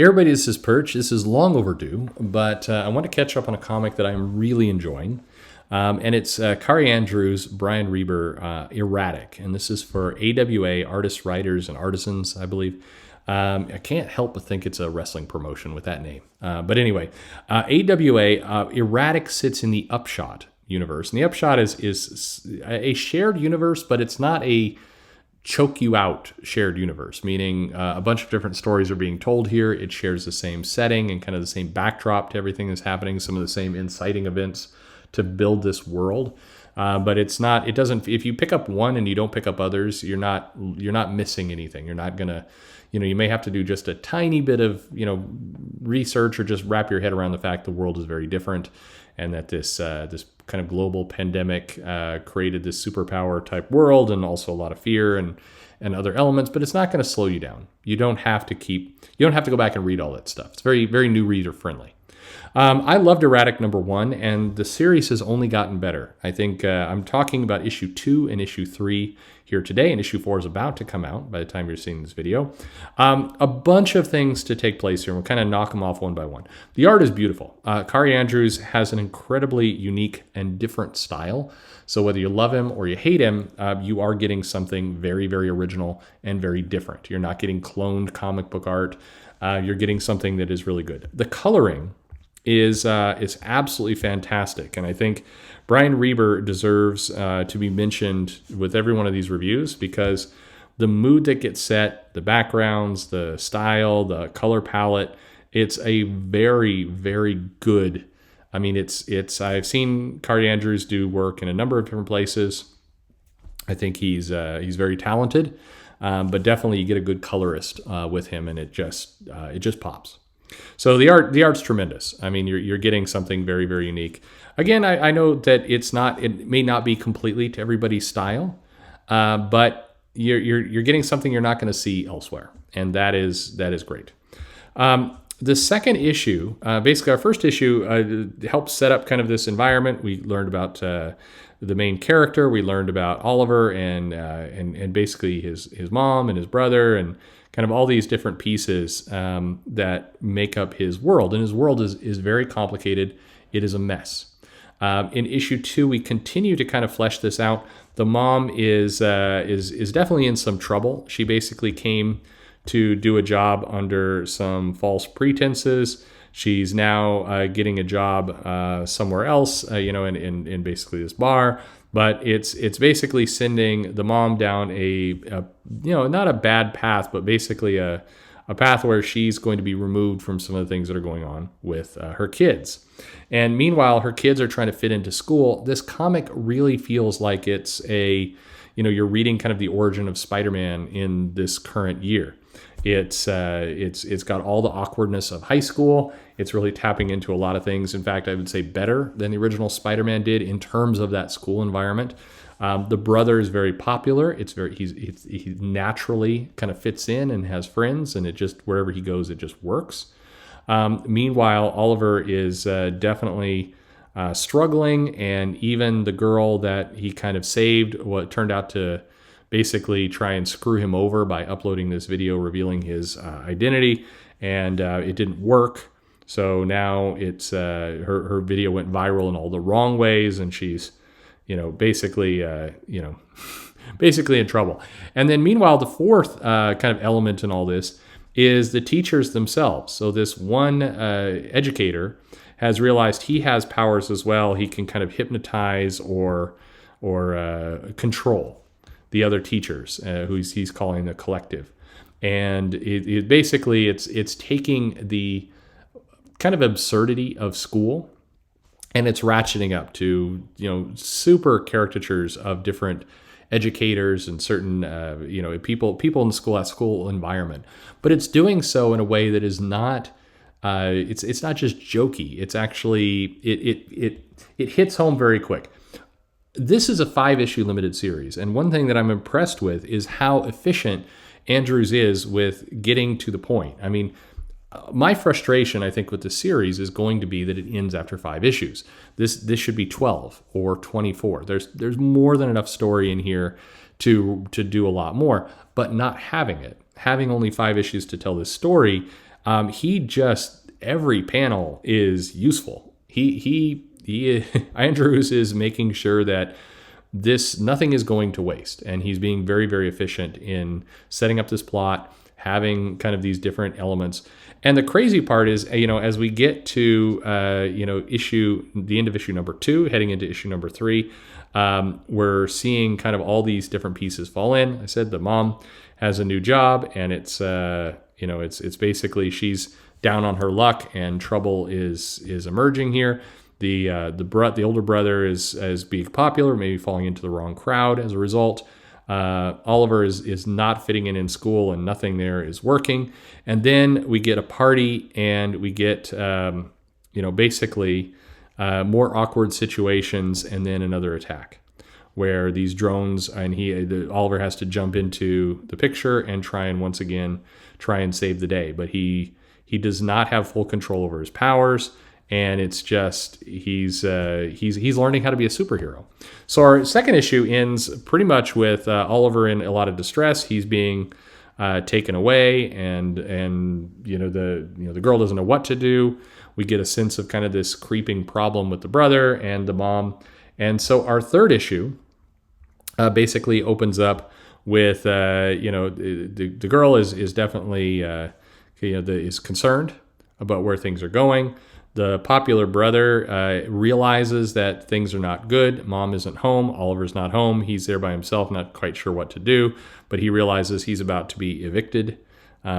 Hey everybody, this is Perch. This is long overdue, but I want to catch up on a comic that I'm really enjoying. And it's Kari Andrews, Brian Reber, Erratic. And this is for AWA, Artists, Writers, and Artisans, I believe. I can't help but think it's a wrestling promotion with that name. But anyway, AWA, Erratic sits in the Upshot universe. And the Upshot is a shared universe, but it's not a choke you out shared universe, meaning a bunch of different stories are being told here. It shares the same setting and kind of the same backdrop to everything that's happening, some of the same inciting events to build this world. But it's not, it doesn't, if you pick up one and you don't pick up others, you're not missing anything. You're not gonna, you may have to do just a tiny bit of, research or just wrap your head around the fact the world is very different and that this kind of global pandemic created this superpower type world and also a lot of fear and other elements, but it's not going to slow you down. You don't have to go back and read all that stuff. It's very, very new reader friendly. I loved Erratic #1, and the series has only gotten better. I think I'm talking about issue 2 and issue 3 here today, and issue 4 is about to come out by the time you're seeing this video. A bunch of things to take place here, and we'll kind of knock them off one by one. The art is beautiful. Kari Andrews has an incredibly unique and different style. So whether you love him or you hate him, you are getting something very, very original and very different. You're not getting cloned comic book art. You're getting something that is really good. The coloring is absolutely fantastic, and I think Brian Reber deserves to be mentioned with every one of these reviews because the mood that gets set, the backgrounds, the style, the color palette, it's a very, very good. I mean, I've seen Kari Andrews do work in a number of different places. I think he's very talented, but definitely you get a good colorist with him, and it just pops. So the art's tremendous. I mean, you're getting something very, very unique. Again, I know that it may not be completely to everybody's style, but you're getting something you're not going to see elsewhere, and that is great. The second issue, basically our first issue, helps set up kind of this environment. We learned about the main character. We learned about Oliver and basically his mom and his brother and kind of all these different pieces that make up his world. And his world is very complicated. It is a mess. In issue 2, we continue to kind of flesh this out. The mom is definitely in some trouble. She basically came to do a job under some false pretenses. She's now getting a job somewhere else, in basically this bar. But it's basically sending the mom down not a bad path, but basically a path where she's going to be removed from some of the things that are going on with her kids. And meanwhile, her kids are trying to fit into school. This comic really feels like it's you're reading kind of the origin of Spider-Man in this current year. It's got all the awkwardness of high school. It's really tapping into a lot of things. In fact, I would say better than the original Spider-Man did in terms of that school environment. The brother is very popular. He naturally kind of fits in and has friends, and it just wherever he goes, it just works. Meanwhile, Oliver is definitely struggling, and even the girl that he kind of saved, what turned out to basically try and screw him over by uploading this video revealing his identity, and it didn't work. So now it's her video went viral in all the wrong ways, and she's basically in trouble. And then meanwhile, the fourth kind of element in all this is the teachers themselves. So this one educator has realized he has powers as well. He can kind of hypnotize or control the other teachers, who he's calling the collective. And it basically it's taking the kind of absurdity of school and it's ratcheting up to super caricatures of different educators and certain people in the school environment. But it's doing so in a way that is not it's not just jokey. It's actually it hits home very quick. This is a 5-issue limited series, and one thing that I'm impressed with is how efficient Andrews is with getting to the point. I mean, my frustration, I think, with the series is going to be that it ends after 5 issues. This should be 12 or 24. There's more than enough story in here to do a lot more, but not having only 5 issues to tell this story, He just, every panel is useful. He Andrews is making sure that nothing is going to waste, and he's being very, very efficient in setting up this plot, having kind of these different elements. And the crazy part is, as we get to the end of issue number 2, heading into issue number 3, we're seeing kind of all these different pieces fall in. I said the mom has a new job, and it's it's basically she's down on her luck, and trouble is emerging here. The older brother is being popular, maybe falling into the wrong crowd as a result. Oliver is not fitting in school, and nothing there is working. And then we get a party, and we get basically more awkward situations, and then another attack where these drones, and Oliver has to jump into the picture and try and save the day. But he does not have full control over his powers. And it's just he's learning how to be a superhero. So our second issue ends pretty much with Oliver in a lot of distress. He's being taken away, and the girl doesn't know what to do. We get a sense of kind of this creeping problem with the brother and the mom. And so our third issue basically opens up with the girl is definitely is concerned about where things are going. The popular brother realizes that things are not good. Mom isn't home. Oliver's not home. He's there by himself, not quite sure what to do. But he realizes he's about to be evicted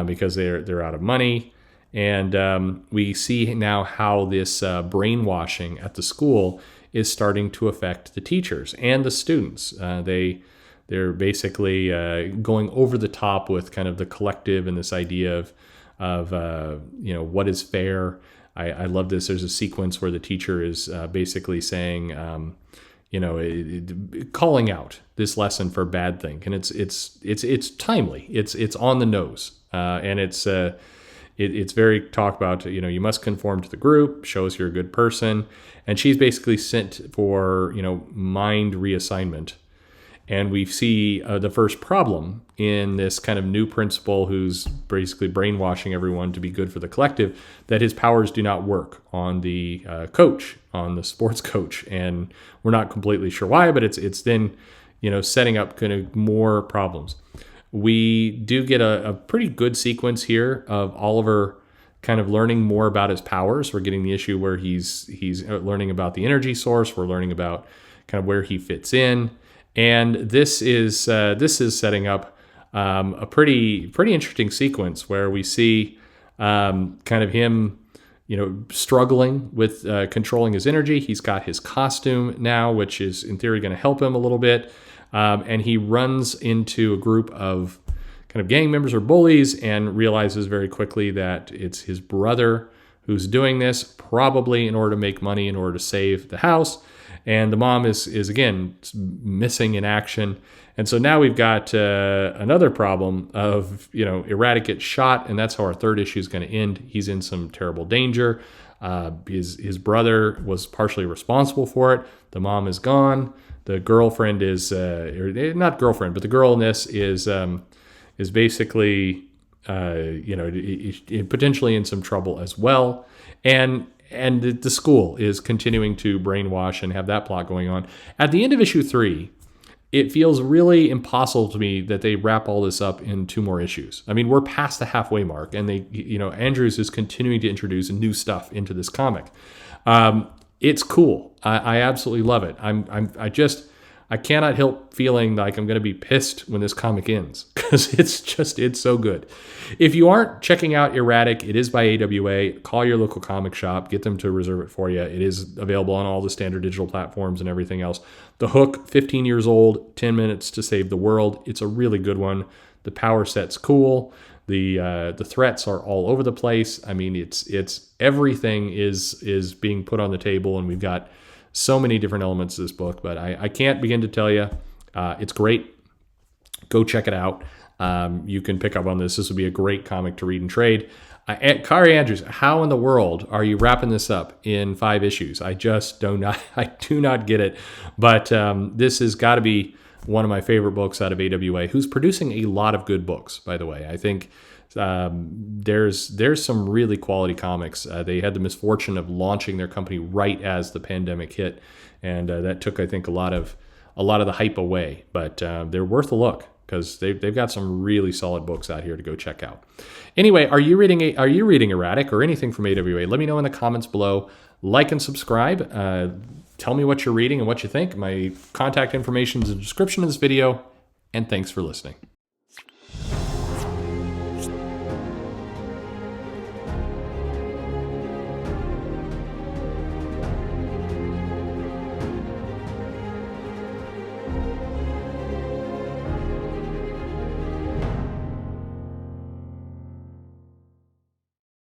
because they're out of money. And we see now how this brainwashing at the school is starting to affect the teachers and the students. They're basically going over the top with kind of the collective and this idea of what is fair. I love this. There's a sequence where the teacher is basically saying, calling out this lesson for bad thing, and it's timely. It's on the nose, and it's very talk about. You must conform to the group. Shows you're a good person, and she's basically sent for mind reassignment. And we see the first problem in this kind of new principal who's basically brainwashing everyone to be good for the collective, that his powers do not work on the coach, on the sports coach. And we're not completely sure why, but it's then, setting up kind of more problems. We do get a pretty good sequence here of Oliver kind of learning more about his powers. We're getting the issue where he's learning about the energy source. We're learning about kind of where he fits in. And this is setting up a pretty interesting sequence where we see kind of him, struggling with controlling his energy. He's got his costume now, which is in theory going to help him a little bit. And he runs into a group of kind of gang members or bullies and realizes very quickly that it's his brother who's doing this, probably in order to make money, in order to save the house. And the mom is again missing in action. And so now we've got another problem of, Erratic gets shot, and that's how our third issue is going to end. He's in some terrible danger. His brother was partially responsible for it. The mom is gone. The girlfriend is, not girlfriend, but the girl in this is basically, potentially in some trouble as well. And the school is continuing to brainwash and have that plot going on. At the end of issue 3, it feels really impossible to me that they wrap all this up in 2 more issues. I mean, we're past the halfway mark, and Andrews is continuing to introduce new stuff into this comic. It's cool. I absolutely love it. I cannot help feeling like I'm going to be pissed when this comic ends, because it's so good. If you aren't checking out Erratic, it is by AWA. Call your local comic shop, get them to reserve it for you. It is available on all the standard digital platforms and everything else. The Hook, 15 years old, 10 minutes to save the world. It's a really good one. The power set's cool. The threats are all over the place. I mean, it's everything is being put on the table, and we've got so many different elements of this book, but I can't begin to tell you. It's great. Go check it out. You can pick up on this. This would be a great comic to read and trade. Kari Andrews, how in the world are you wrapping this up in 5 issues? I just do not get it. But this has got to be one of my favorite books out of AWA, who's producing a lot of good books, by the way. I think there's some really quality comics. They had the misfortune of launching their company right as the pandemic hit, and that took, I think, a lot of the hype away. But they're worth a look, because they've got some really solid books out here to go check out. Anyway, are you reading Erratic or anything from AWA? Let me know in the comments below. Like and subscribe. Tell me what you're reading and what you think. My contact information is in the description of this video, and thanks for listening.